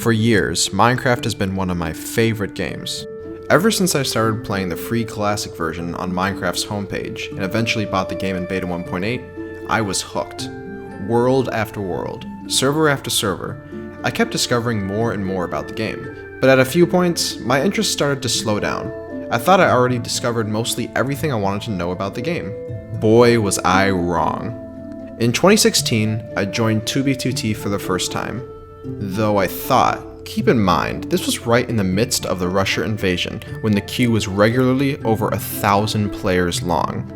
For years, Minecraft has been one of my favorite games. Ever since I started playing the free classic version on Minecraft's homepage and eventually bought the game in beta 1.8, I was hooked. World after world, server after server, I kept discovering more and more about the game. But at a few points, my interest started to slow down. I thought I already discovered mostly everything I wanted to know about the game. Boy, was I wrong. In 2016, I joined 2B2T for the first time. Though I thought, keep in mind, this was right in the midst of the Russia invasion when the queue was regularly over 1,000 players long.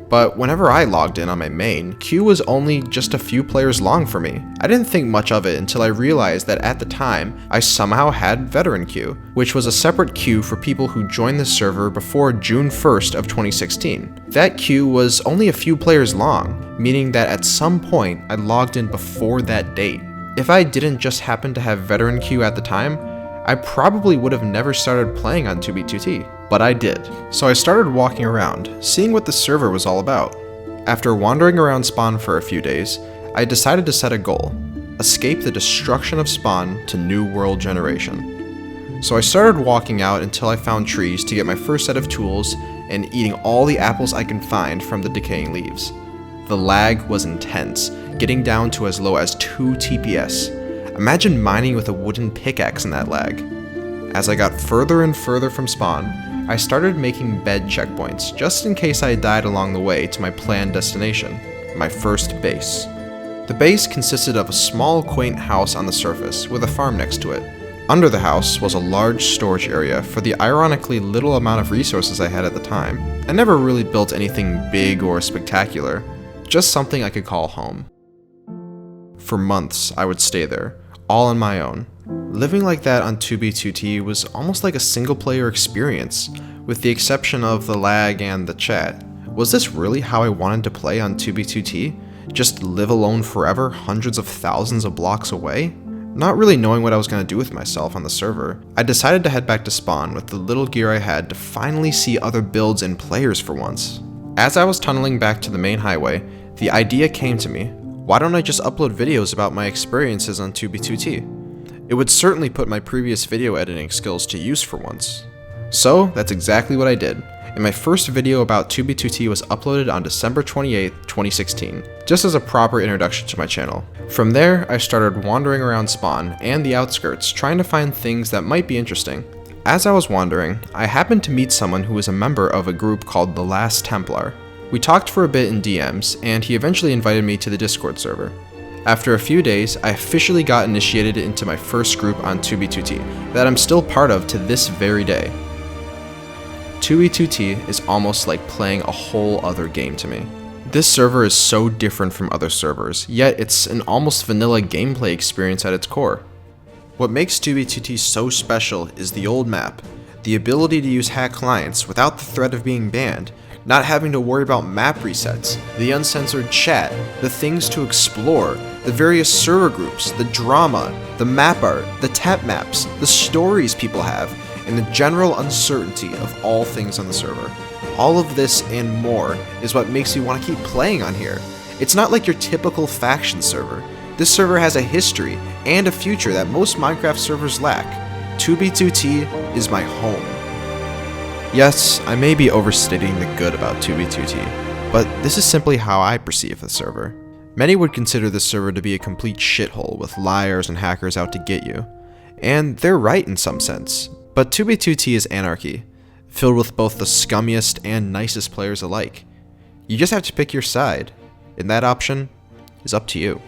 But whenever I logged in on my main, queue was only just a few players long for me. I didn't think much of it until I realized that at the time, I somehow had veteran queue, which was a separate queue for people who joined the server before June 1st of 2016. That queue was only a few players long, meaning that at some point I logged in before that date. If I didn't just happen to have veteran queue at the time, I probably would have never started playing on 2B2T, but I did. So I started walking around, seeing what the server was all about. After wandering around Spawn for a few days, I decided to set a goal: escape the destruction of Spawn to New World Generation. So I started walking out until I found trees to get my first set of tools and eating all the apples I can find from the decaying leaves. The lag was intense, getting down to as low as 2 TPS. Imagine mining with a wooden pickaxe in that lag. As I got further and further from spawn, I started making bed checkpoints just in case I died along the way to my planned destination, my first base. The base consisted of a small quaint house on the surface with a farm next to it. Under the house was a large storage area for the ironically little amount of resources I had at the time. I never really built anything big or spectacular, just something I could call home. For months, I would stay there, all on my own. Living like that on 2B2T was almost like a single-player experience, with the exception of the lag and the chat. Was this really how I wanted to play on 2B2T? Just live alone forever, hundreds of thousands of blocks away? Not really knowing what I was going to do with myself on the server, I decided to head back to spawn with the little gear I had to finally see other builds and players for once. As I was tunneling back to the main highway, the idea came to me: why don't I just upload videos about my experiences on 2B2T? It would certainly put my previous video editing skills to use for once. So that's exactly what I did, and my first video about 2B2T was uploaded on December 28, 2016, just as a proper introduction to my channel. From there, I started wandering around spawn and the outskirts trying to find things that might be interesting. As I was wandering, I happened to meet someone who was a member of a group called The Last Templar. We talked for a bit in DMs, and he eventually invited me to the Discord server. After a few days, I officially got initiated into my first group on 2B2T that I'm still part of to this very day. 2B2T is almost like playing a whole other game to me. This server is so different from other servers, yet it's an almost vanilla gameplay experience at its core. What makes 2B2T so special is the old map, the ability to use hack clients without the threat of being banned, not having to worry about map resets, the uncensored chat, the things to explore, the various server groups, the drama, the map art, the tap maps, the stories people have, and the general uncertainty of all things on the server. All of this and more is what makes you want to keep playing on here. It's not like your typical faction server. This server has a history and a future that most Minecraft servers lack. 2B2T is my home. Yes, I may be overstating the good about 2B2T, but this is simply how I perceive the server. Many would consider this server to be a complete shithole with liars and hackers out to get you. And they're right in some sense, but 2B2T is anarchy, filled with both the scummiest and nicest players alike. You just have to pick your side, and that option is up to you.